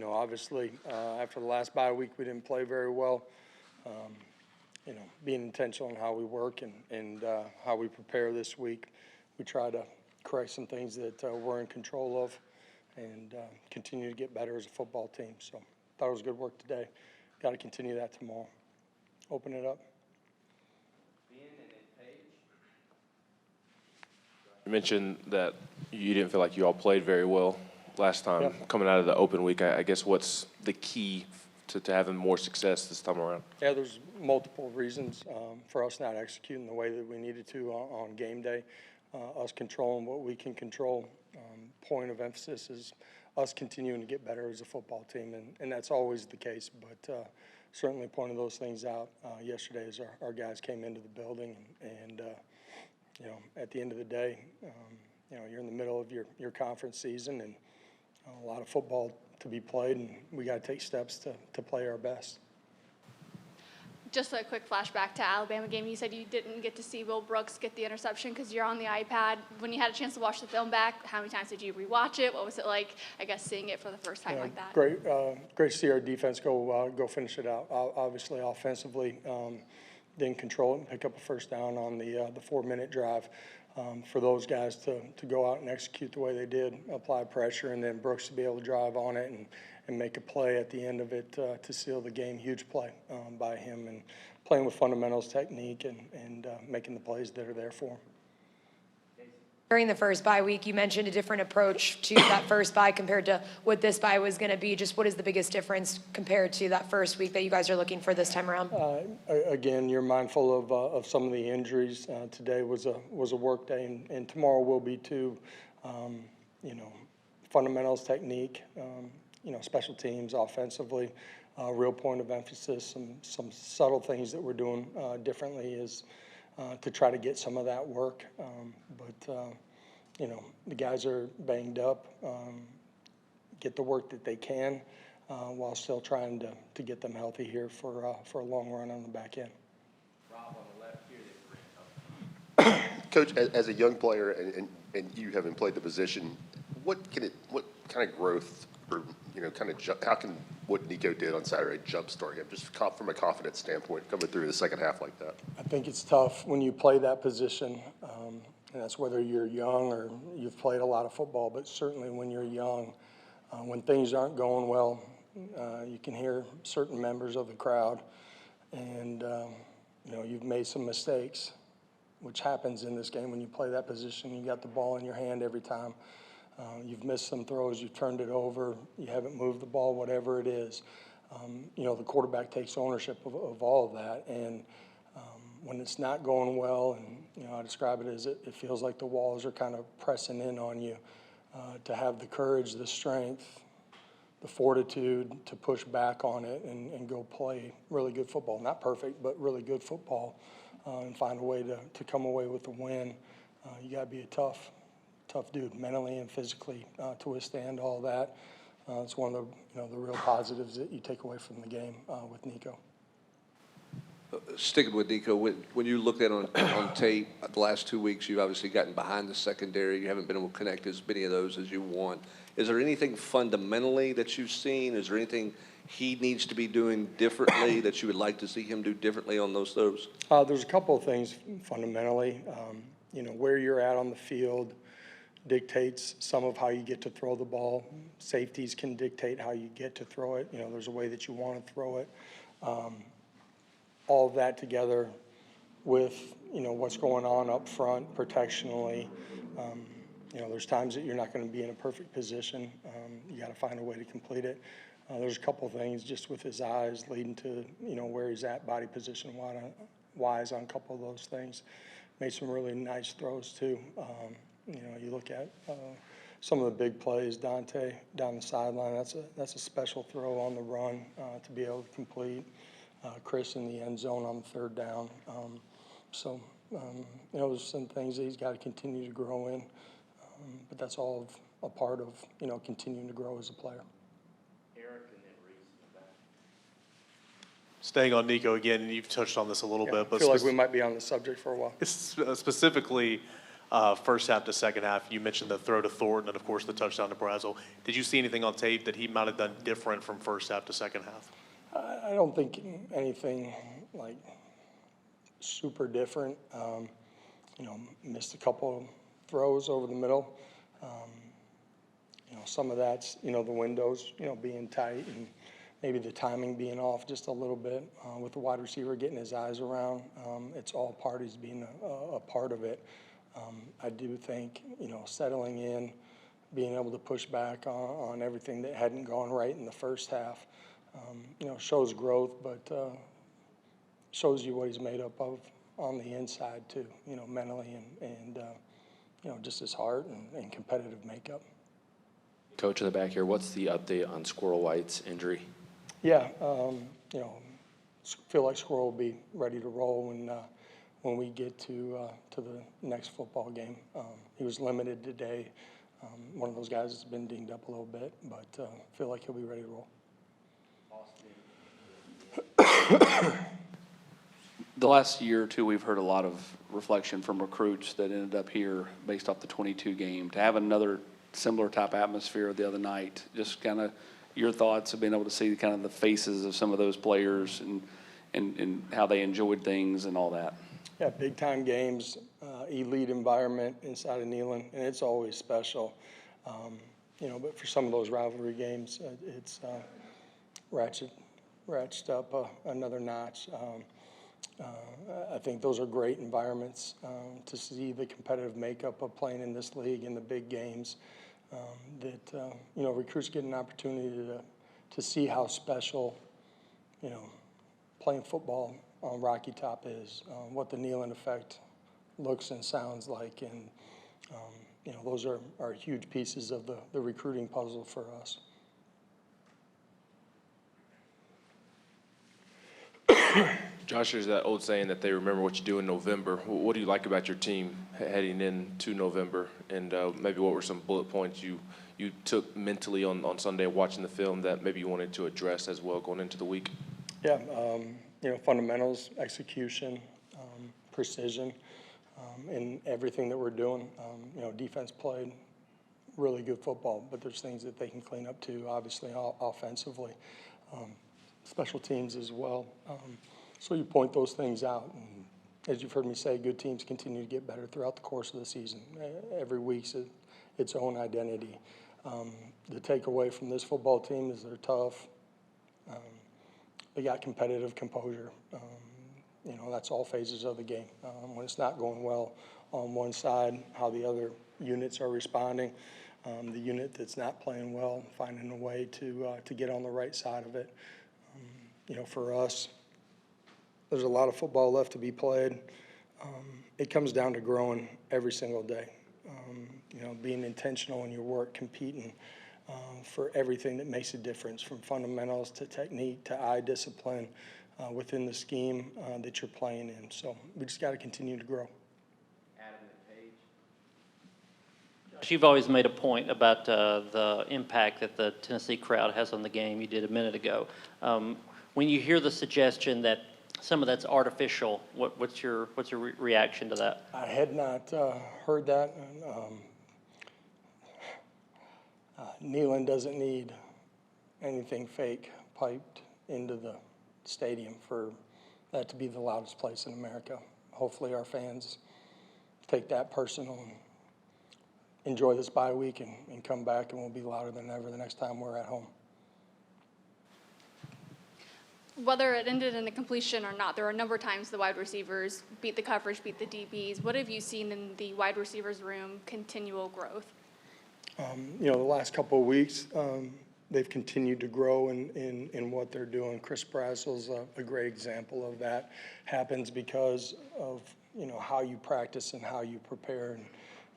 Obviously, after the last bye week, we didn't play very well. Being intentional in how we work and how we prepare this week, we try to correct some things that we're in control of and continue to get better as a football team. So thought it was good work today. Got to continue that tomorrow. Open it up. You mentioned that you didn't feel like you all played very well last time. Yep. Coming out of the open week, I guess what's the key to having more success this time around? Yeah, there's multiple reasons for us not executing the way that we needed to on game day. Us controlling what we can control. Point of emphasis is us continuing to get better as a football team, and that's always the case. But certainly pointed those things out yesterday as our guys came into the building, and at the end of the day, you're in the middle of your conference season and a lot of football to be played, and we got to take steps to play our best. Just a quick flashback to Alabama game. You said you didn't get to see Will Brooks get the interception because you're on the iPad. When you had a chance to watch the film back, how many times did you rewatch it? What was it like, I guess, seeing it for the first time like that? Great to see our defense go finish it out. Obviously, offensively, didn't control it and pick up a first down on the 4-minute drive. For those guys to go out and execute the way they did, apply pressure, and then Brooks to be able to drive on it and make a play at the end of it to seal the game. Huge play by him, and playing with fundamentals, technique, and making the plays that are there for him. During the first bye week, you mentioned a different approach to that first bye compared to what this bye was going to be. Just what is the biggest difference compared to that first week that you guys are looking for this time around? Again, you're mindful of some of the injuries. Today was a work day, and tomorrow will be too. Fundamentals, technique, special teams, offensively, real point of emphasis. Some subtle things that we're doing differently is to try to get some of that work. But the guys are banged up, get the work that they can while still trying to get them healthy here for a long run on the back end. Rob on the left here. Coach, as a young player and you having played the position, what kind of growth or how can what Nico did on Saturday jumpstart him, just from a confidence standpoint, coming through the second half like that? I think it's tough when you play that position, and that's whether you're young or you've played a lot of football, but certainly when you're young, when things aren't going well, you can hear certain members of the crowd, and you've made some mistakes, which happens in this game when you play that position. You got the ball in your hand every time. You've missed some throws, you've turned it over, you haven't moved the ball, whatever it is. The quarterback takes ownership of all of that. And when it's not going well, and I describe it as it feels like the walls are kind of pressing in on you, to have the courage, the strength, the fortitude to push back on it and go play really good football. Not perfect, but really good football, and find a way to come away with a win. You got to be a tough dude, mentally and physically, to withstand all that. It's one of the real positives that you take away from the game with Nico. Sticking with Nico, when you looked at on tape the last 2 weeks, you've obviously gotten behind the secondary. You haven't been able to connect as many of those as you want. Is there anything fundamentally that you've seen? Is there anything he needs to be doing differently that you would like to see him do differently on those throws? There's a couple of things fundamentally. Where you're at on the field dictates some of how you get to throw the ball. Safeties can dictate how you get to throw it. There's a way that you want to throw it. All of that together with, what's going on up front protectionally. There's times that you're not going to be in a perfect position. You got to find a way to complete it. There's a couple of things just with his eyes leading to, where he's at body position wise on a couple of those things. Made some really nice throws too. You look at some of the big plays, Dante down the sideline, that's a special throw on the run to be able to complete. Chris in the end zone on the third down. There's some things that he's got to continue to grow in, but that's all a part of, continuing to grow as a player. Eric and then Reese in the back. Staying on Nico again, and you've touched on this a little bit, but I feel like we might be on the subject for a while. specifically first half to second half. You mentioned the throw to Thornton and, of course, the touchdown to Brazel. Did you see anything on tape that he might have done different from first half to second half? I don't think anything like super different. Missed a couple throws over the middle. Some of that's, the windows, being tight and maybe the timing being off just a little bit with the wide receiver getting his eyes around. It's all parties being a part of it. I do think, settling in, being able to push back on everything that hadn't gone right in the first half, shows growth, but shows you what he's made up of on the inside too, mentally and just his heart and competitive makeup. Coach in the back here, what's the update on Squirrel White's injury? Yeah, feel like Squirrel will be ready to roll when we get to the next football game. He was limited today. One of those guys that's been dinged up a little bit, but feel like he'll be ready to roll. The last year or two, we've heard a lot of reflection from recruits that ended up here based off the 22 game. To have another similar type atmosphere the other night, just kind of your thoughts of being able to see kind of the faces of some of those players and how they enjoyed things and all that. Yeah, big time games, elite environment inside of Neyland, and it's always special. But for some of those rivalry games, it's ratcheted up another notch. I think those are great environments to see the competitive makeup of playing in this league in the big games. Recruits get an opportunity to see how special, playing football on Rocky Top is, what the Neyland effect looks and sounds like, and those are huge pieces of the recruiting puzzle for us. Josh, there's that old saying that they remember what you do in November. What do you like about your team heading into November? And maybe what were some bullet points you took mentally on Sunday watching the film that maybe you wanted to address as well going into the week? Yeah, fundamentals, execution, precision in everything that we're doing. Defense played really good football, but there's things that they can clean up too, obviously, offensively. Special teams as well. So you point those things out. And as you've heard me say, good teams continue to get better throughout the course of the season. Every week's its own identity. The takeaway from this football team is they're tough. They got competitive composure. That's all phases of the game. When it's not going well on one side, how the other units are responding. The unit that's not playing well, finding a way to get on the right side of it. For us, there's a lot of football left to be played. It comes down to growing every single day. Being intentional in your work, competing for everything that makes a difference, from fundamentals to technique to eye discipline within the scheme that you're playing in. So we just got to continue to grow. You've always made a point about the impact that the Tennessee crowd has on the game. You did a minute ago. When you hear the suggestion that some of that's artificial, what's your reaction to that? I had not heard that. Neyland doesn't need anything fake piped into the stadium for that to be the loudest place in America. Hopefully our fans take that personal and enjoy this bye week and come back, and we'll be louder than ever the next time we're at home. Whether it ended in a completion or not, there are a number of times the wide receivers beat the coverage, beat the DBs. What have you seen in the wide receivers room continual growth? The last couple of weeks, they've continued to grow in what they're doing. Chris Brazel's a great example of that. Happens because of, how you practice and how you prepare. And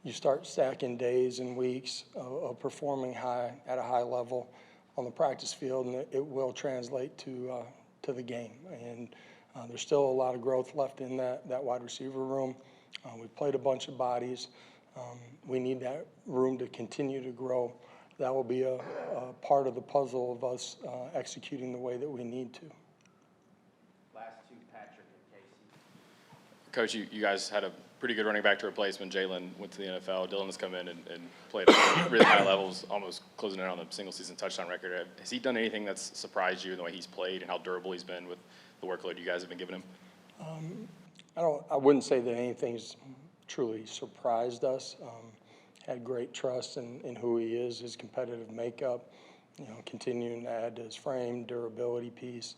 you start stacking days and weeks of performing at a high level on the practice field, and it will translate to the game. And there's still a lot of growth left in that wide receiver room. We've played a bunch of bodies. We need that room to continue to grow. That will be a part of the puzzle of us executing the way that we need to. Last two, Patrick and Casey. Coach, you guys had a pretty good running back to replace when Jalen went to the NFL. Dylan has come in and played at really high levels, almost closing in on the single season touchdown record. Has he done anything that's surprised you in the way he's played and how durable he's been with the workload you guys have been giving him? I wouldn't say that anything's truly surprised us. Had great trust in who he is, his competitive makeup, continuing to add to his frame, durability piece.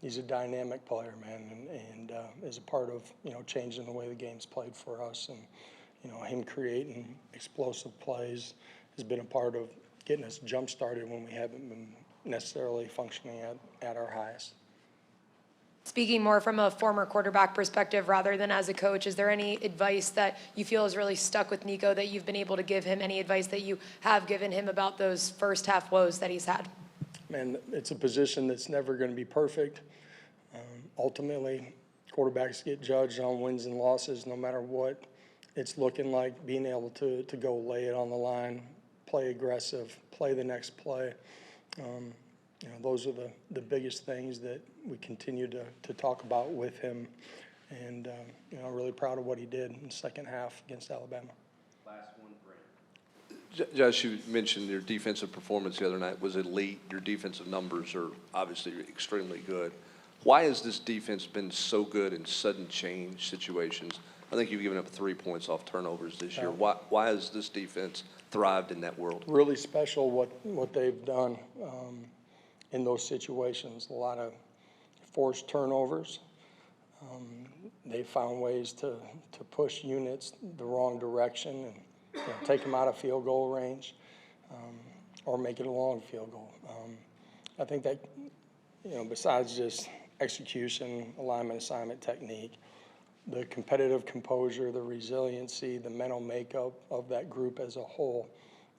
He's a dynamic player, man, and is a part of, changing the way the game's played for us. And, him creating explosive plays has been a part of getting us jump-started when we haven't been necessarily functioning at our highest. Speaking more from a former quarterback perspective rather than as a coach, is there any advice that you feel has really stuck with Nico that you've been able to give him? Any advice that you have given him about those first half woes that he's had? Man, it's a position that's never going to be perfect. Ultimately, quarterbacks get judged on wins and losses no matter what it's looking like. Being able to go lay it on the line, play aggressive, play the next play. Those are the biggest things that we continue to talk about with him. And, really proud of what he did in the second half against Alabama. Last one, Brent. Josh, you mentioned your defensive performance the other night was elite. Your defensive numbers are obviously extremely good. Why has this defense been so good in sudden change situations? I think you've given up 3 points off turnovers this year. Why has this defense thrived in that world? Really special what they've done in those situations. A lot of forced turnovers. They found ways to push units the wrong direction and take them out of field goal range or make it a long field goal. I think that, besides just execution, alignment, assignment, technique, the competitive composure, the resiliency, the mental makeup of that group as a whole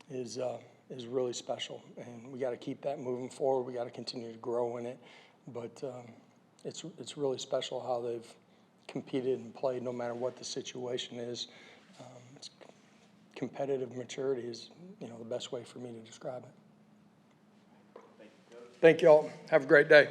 is really special. And we got to keep that moving forward. We got to continue to grow in it. But it's really special how they've competed and played no matter what the situation is. It's competitive maturity is, the best way for me to describe it. Thank you all. Have a great day.